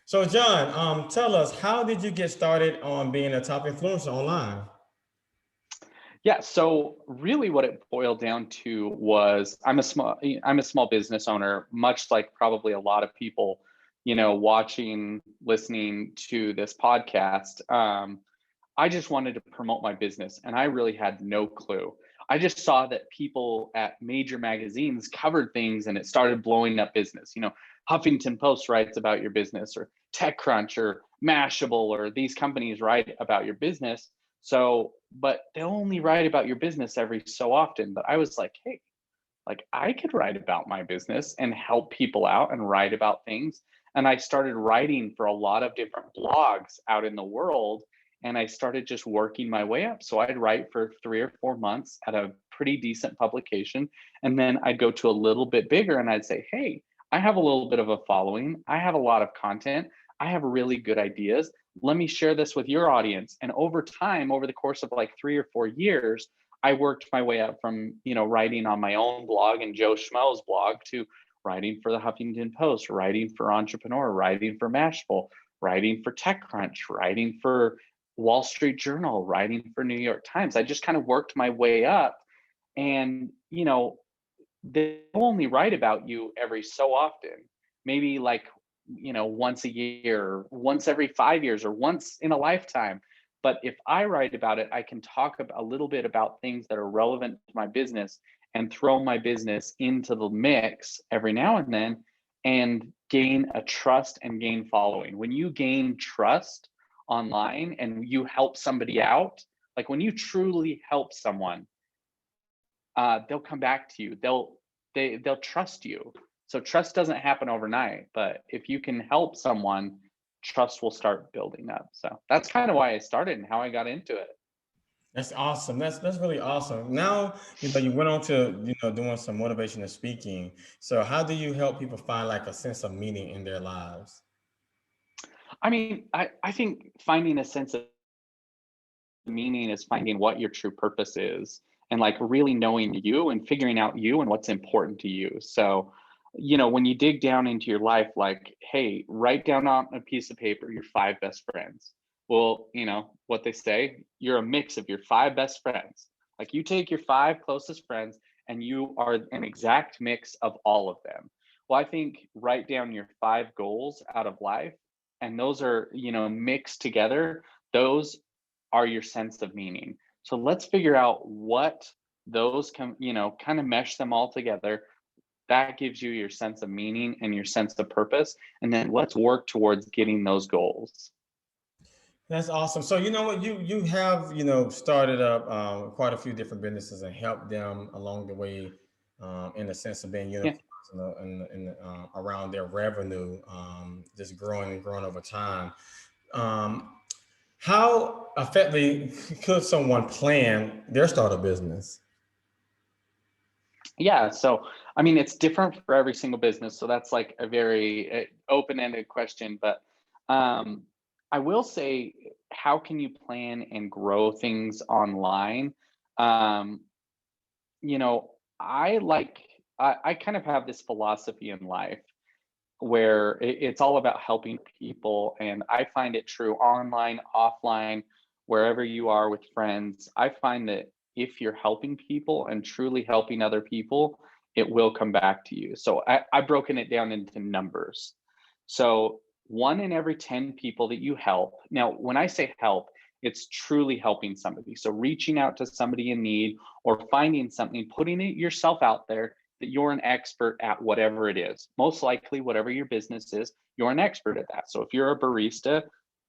So John, tell us, how did you get started on being a top influencer online? Yeah, so really what it boiled down to was I'm a small business owner, much like probably a lot of people, watching, listening to this podcast. I just wanted to promote my business and I really had no clue. I just saw that people at major magazines covered things and it started blowing up business. Huffington Post writes about your business, or TechCrunch, or Mashable, or these companies write about your business. So, but they'll only write about your business every so often. But I was like, hey, like I could write about my business and help people out and write about things. And I started writing for a lot of different blogs out in the world. And I started just working my way up. So I'd write for 3 or 4 months at a pretty decent publication. And then I'd go to a little bit bigger and I'd say, hey, I have a little bit of a following. I have a lot of content. I have really good ideas. Let me share this with your audience. And over time, over the course of like 3 or 4 years, I worked my way up from, writing on my own blog and Joe Schmo's blog to writing for the Huffington Post, writing for Entrepreneur, writing for Mashable, writing for TechCrunch, writing for Wall Street Journal, writing for New York Times. I just kind of worked my way up, and, they only write about you every so often, maybe like, once a year, once every 5 years, or once in a lifetime. But if I write about it, I can talk a little bit about things that are relevant to my business and throw my business into the mix every now and then and gain a trust and gain following. When you gain trust online and you help somebody out, like when you truly help someone, they'll come back to you. They'll trust you. So trust doesn't happen overnight, but if you can help someone, trust will start building up. So that's kind of why I started and how I got into it. That's awesome. That's really awesome. Now, you went on to, doing some motivational speaking. So how do you help people find like a sense of meaning in their lives? I mean, I think finding a sense of meaning is finding what your true purpose is, and like really knowing you and figuring out you and what's important to you. So, when you dig down into your life, like, hey, write down on a piece of paper your five best friends. Well, what they say, you're a mix of your five best friends. Like you take your five closest friends and you are an exact mix of all of them. Well, I think write down your five goals out of life, and those are, mixed together. Those are your sense of meaning. So let's figure out what those can, kind of mesh them all together. That gives you your sense of meaning and your sense of purpose. And then let's work towards getting those goals. That's awesome. So you know what, you have started up quite a few different businesses and helped them along the way, in the sense of being Yeah. unicorns around their revenue, just growing and growing over time. Um, how effectively could someone plan their startup business? Yeah. So, I mean, it's different for every single business. So that's like a very open-ended question. But um, I will say, how can you plan and grow things online? Um, you know, I like, I kind of have this philosophy in life where it's all about helping people. And I find it true online, offline, wherever you are with friends. I find that if you're helping people and truly helping other people, it will come back to you. So I've broken it down into numbers. So one in every 10 people that you help. Now, when I say help, it's truly helping somebody. So reaching out to somebody in need or finding something, putting it yourself out there that you're an expert at whatever it is. Most likely, whatever your business is, you're an expert at that. So if you're a barista,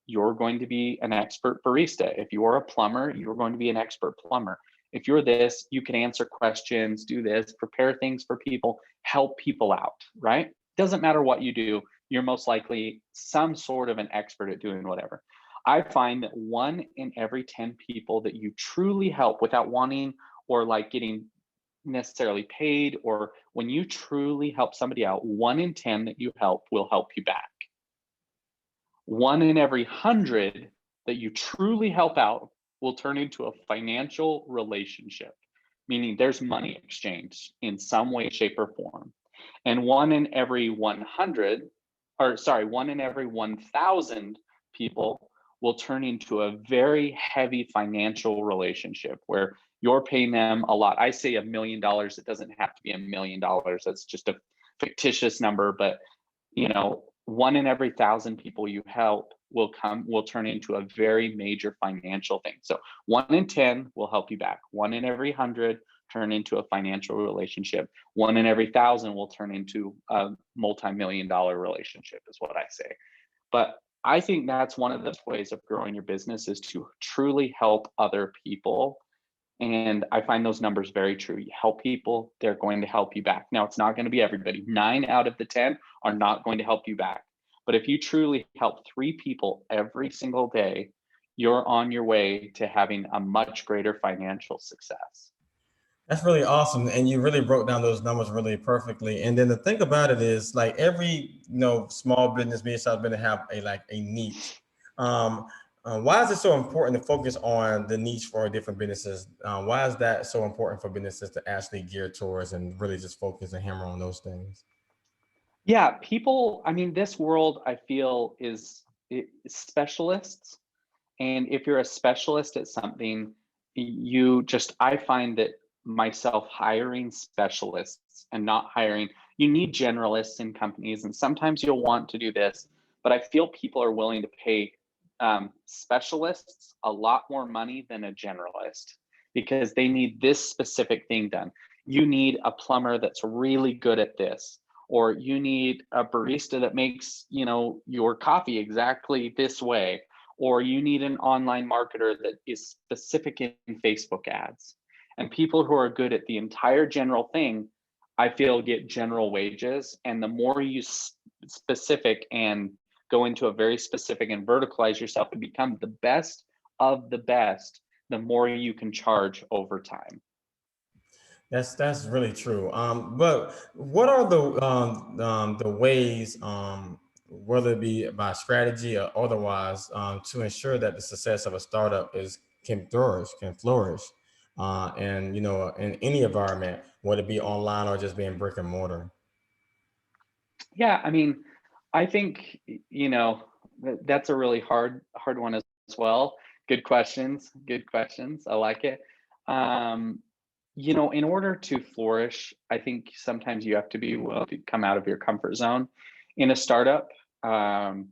you're going to be an expert barista. If you are a plumber, you're going to be an expert plumber. If you're this, you can answer questions, do this, prepare things for people, help people out, right? Doesn't matter what you do, you're most likely some sort of an expert at doing whatever. I find that one in every 10 people that you truly help without wanting or like getting necessarily paid, or when you truly help somebody out, one in 10 that you help will help you back. One in every 100 that you truly help out will turn into a financial relationship, meaning there's money exchange in some way, shape, or form. And one in every 100 or sorry, 1 in every 1,000 people will turn into a very heavy financial relationship where you're paying them a lot. I say $1 million. It doesn't have to be $1 million. That's just a fictitious number, but 1 in every 1,000 people you help will turn into a very major financial thing. So 1 in 10 will help you back. 1 in every 100 turn into a financial relationship. 1 in every 1,000 will turn into a multi-million-dollar relationship, is what I say. But I think that's one of the ways of growing your business is to truly help other people. And I find those numbers very true. You help people, they're going to help you back. Now, it's not going to be everybody. 9 out of the 10 are not going to help you back. But if you truly help 3 people every single day, you're on your way to having a much greater financial success. That's really awesome, and you really broke down those numbers really perfectly. And then the thing about it is, like every small business, medium-sized business have a niche. Um, why is it so important to focus on the niche for different businesses? Why is that so important for businesses to actually gear towards and really just focus and hammer on those things? Yeah, people, I mean, this world I feel is specialists. And if you're a specialist at something, I find that myself hiring specialists and not hiring, you need generalists in companies, and sometimes you'll want to do this, but I feel people are willing to pay specialists a lot more money than a generalist because they need this specific thing done. You need a plumber that's really good at this, or you need a barista that makes, your coffee exactly this way, or you need an online marketer that is specific in Facebook ads. And people who are good at the entire general thing, I feel get general wages. And the more you specific and go into a very specific and verticalize yourself to become the best of the best, the more you can charge over time. That's really true. But what are the ways, whether it be by strategy or otherwise, to ensure that the success of a startup is can flourish, and in any environment, whether it be online or just being brick and mortar. Yeah, I mean, I think that's a really hard one as well. Good questions. Good questions. I like it. Um, in order to flourish, I think sometimes you have to be willing to come out of your comfort zone. In a startup, um,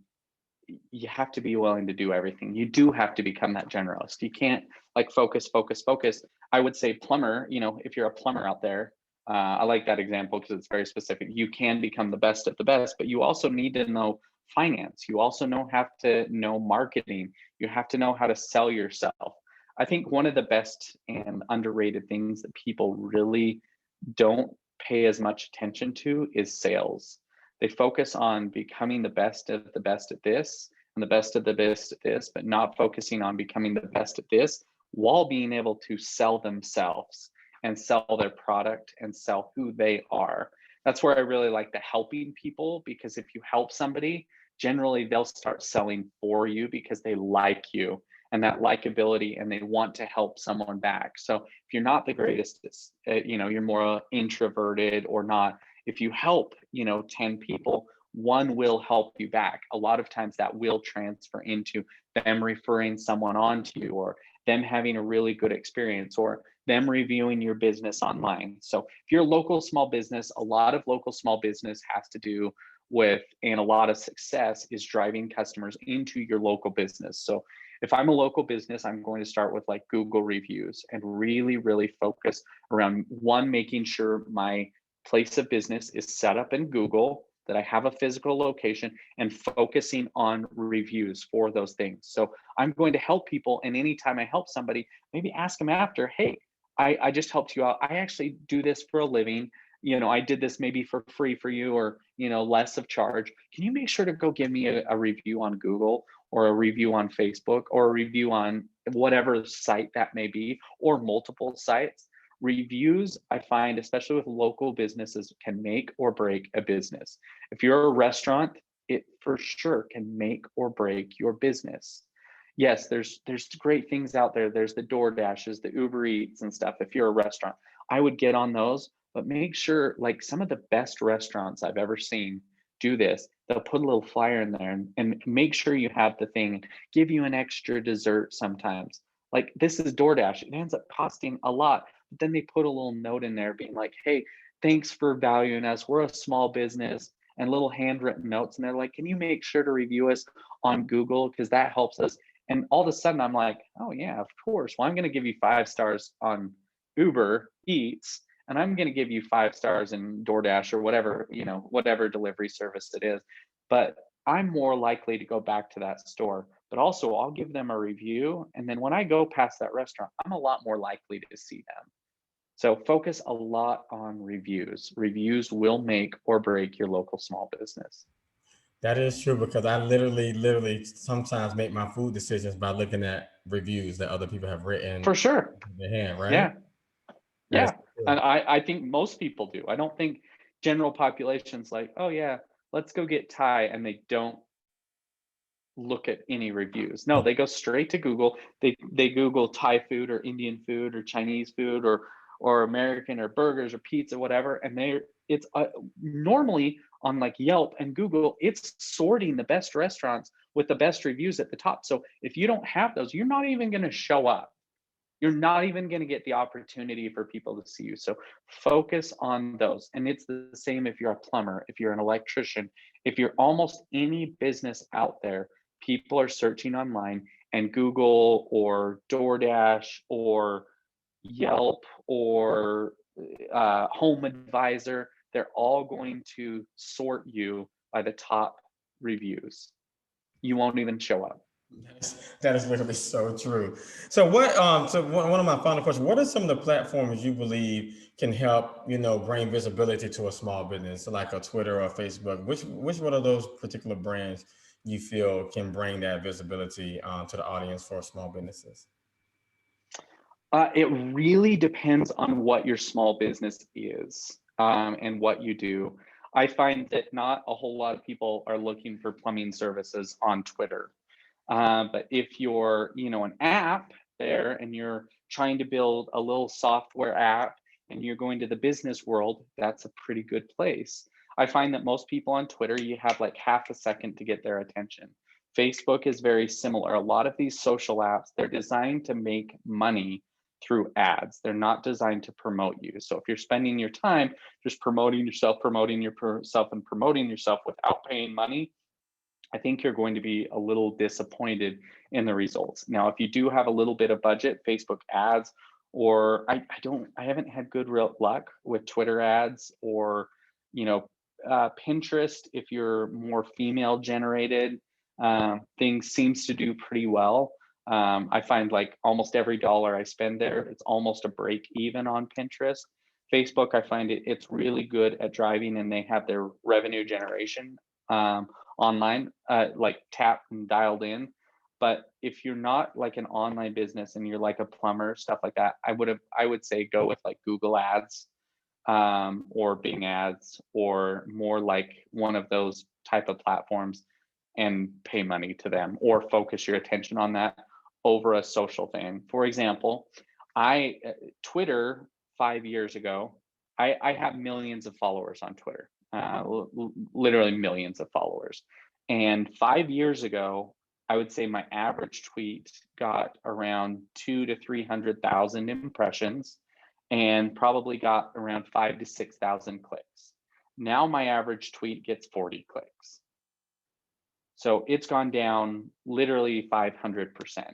you have to be willing to do everything. You do have to become that generalist. You can't like focus, focus, focus. I would say plumber, if you're a plumber out there, I like that example because it's very specific. You can become the best at the best, but you also need to know finance. You also have to know marketing. You have to know how to sell yourself. I think one of the best and underrated things that people really don't pay as much attention to is sales. They focus on becoming the best of the best at this and the best of the best at this, but not focusing on becoming the best at this while being able to sell themselves and sell their product and sell who they are. That's where I really like the helping people, because if you help somebody, generally they'll start selling for you because they like you and that likability, and they want to help someone back. So if you're not the greatest, you're more introverted or not. If you help, 10 people, one will help you back. A lot of times that will transfer into them referring someone on to you, or them having a really good experience, or them reviewing your business online. So if you're a local small business, a lot of local small business has to do with, and a lot of success is driving customers into your local business. So if I'm a local business, I'm going to start with like Google reviews and really, really focus around one, making sure my place of business is set up in Google, that I have a physical location, and focusing on reviews for those things. So I'm going to help people. And anytime I help somebody, maybe ask them after, hey, I just helped you out. I actually do this for a living. I did this maybe for free for you, or, less of charge. Can you make sure to go give me a review on Google, or a review on Facebook, or a review on whatever site that may be, or multiple sites? Reviews, I find, especially with local businesses, can make or break a business. If you're a restaurant, it for sure can make or break your business. Yes, there's great things out there. There's the DoorDashes, the Uber Eats and stuff. If you're a restaurant, I would get on those, but make sure, like some of the best restaurants I've ever seen, do this, they'll put a little flyer in there and make sure you have the thing, give you an extra dessert sometimes. Like this is DoorDash. It ends up costing a lot. But then they put a little note in there being like, hey, thanks for valuing us. We're a small business, and little handwritten notes. And they're like, can you make sure to review us on Google? Because that helps us. And all of a sudden I'm like, oh yeah, of course. Well, I'm going to give you 5 stars on Uber Eats, and I'm going to give you 5 stars in DoorDash or whatever, whatever delivery service it is. But I'm more likely to go back to that store. But also, I'll give them a review. And then when I go past that restaurant, I'm a lot more likely to see them. So focus a lot on reviews. Reviews will make or break your local small business. That is true because I literally sometimes make my food decisions by looking at reviews that other people have written For sure. in their hand, right? Yeah. That is Yeah. true. And I think most people do. I don't think general population's like, oh yeah, let's go get Thai, and they don't look at any reviews. No, they go straight to Google. They Google Thai food or Indian food or Chinese food or American or burgers or pizza, whatever, and it's normally on like Yelp and Google, it's sorting the best restaurants with the best reviews at the top. So if you don't have those, you're not even going to show up. You're not even going to get the opportunity for people to see you. So focus on those. And it's the same if you're a plumber, if you're an electrician, if you're almost any business out there, people are searching online, and Google or DoorDash or Yelp or Home Advisor, they're all going to sort you by the top reviews. You won't even show up. That is literally so true. So one of my final questions, what are some of the platforms you believe can help, bring visibility to a small business, like a Twitter or Facebook? Which one of those particular brands you feel can bring that visibility to the audience for small businesses? It really depends on what your small business is, and what you do. I find that not a whole lot of people are looking for plumbing services on Twitter. But if you're, an app there and you're trying to build a little software app and you're going to the business world, that's a pretty good place. I find that most people on Twitter, you have like half a second to get their attention. Facebook is very similar. A lot of these social apps, they're designed to make money through ads. They're not designed to promote you. So if you're spending your time just promoting yourself, and promoting yourself without paying money, I think you're going to be a little disappointed in the results. Now, if you do have a little bit of budget, Facebook ads, or I haven't had good real luck with Twitter ads, or, you know, Pinterest, if you're more female generated, things seems to do pretty well. I find like almost every dollar I spend there, it's almost a break even on Pinterest. Facebook, I find it's really good at driving, and they have their revenue generation online, like tapped and dialed in. But if you're not like an online business and you're like a plumber, stuff like that, I would say go with like Google Ads, or Bing Ads, or more like one of those type of platforms, and pay money to them, or focus your attention on that over a social thing. For example, I Twitter 5 years ago, I have millions of followers on Twitter, literally millions of followers. And 5 years ago, I would say my average tweet got around 2 to 300,000 impressions, and probably got around 5 to 6,000 clicks. Now my average tweet gets 40 clicks. So it's gone down literally 500%.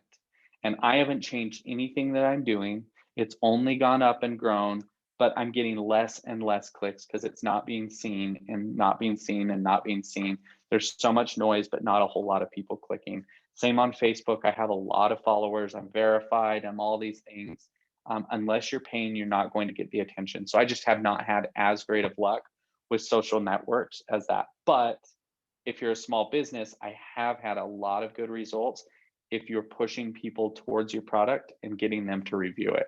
And I haven't changed anything that I'm doing. It's only gone up and grown, but I'm getting less and less clicks because it's not being seen and not being seen and not being seen. There's so much noise, but not a whole lot of people clicking. Same on Facebook. I have a lot of followers. I'm verified. I'm all these things. Unless you're paying, you're not going to get the attention. So I just have not had as great of luck with social networks as that. But if you're a small business, I have had a lot of good results if you're pushing people towards your product and getting them to review it.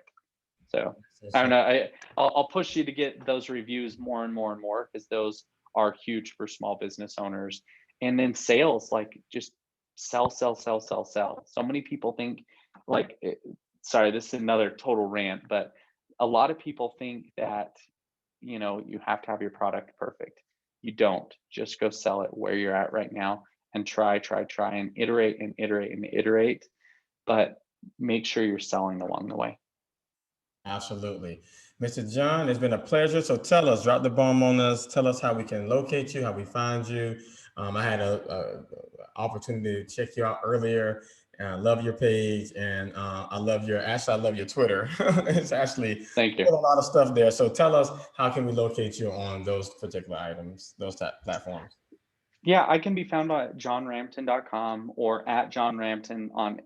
So I don't know. I'll push you to get those reviews more and more and more, because those are huge for small business owners. And then sales, like just sell, sell, sell, sell, sell. So many people think like, sorry, this is another total rant, but a lot of people think that, you have to have your product perfect. You don't. Just go sell it where you're at right now and try, and iterate and iterate and iterate. But make sure you're selling along the way. Absolutely. Mr. John, it's been a pleasure. So tell us, drop the bomb on us. Tell us how we can locate you, how we find you. I had a opportunity to check you out earlier. And I love your page, and I love your Twitter. It's actually Thank you. a lot of stuff there. So tell us, how can we locate you on those particular items, those platforms? Yeah, I can be found at johnrampton.com or at John Rampton on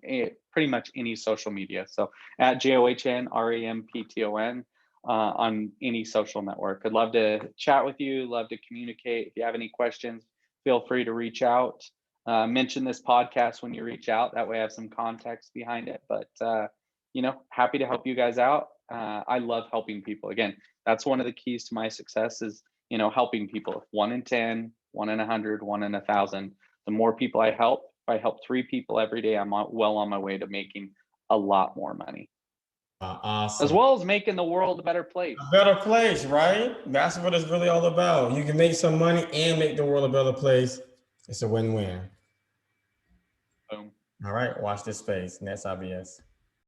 pretty much any social media. So at JOHNRAMPTON on any social network. I'd love to chat with you, love to communicate. If you have any questions, feel free to reach out. Mention this podcast when you reach out. That way I have some context behind it. But, happy to help you guys out. I love helping people. Again, that's one of the keys to my success is, helping people. If 1 in 10, 1 in 100, 1 in 1,000. The more people I help, if I help 3 people every day, I'm well on my way to making a lot more money, as Awesome. well as making the world a better A place. better place, right? That's what it's really all about. You can make some money and make the world a better place. It's a win-win. Boom. All right, watch this space. Next IBS.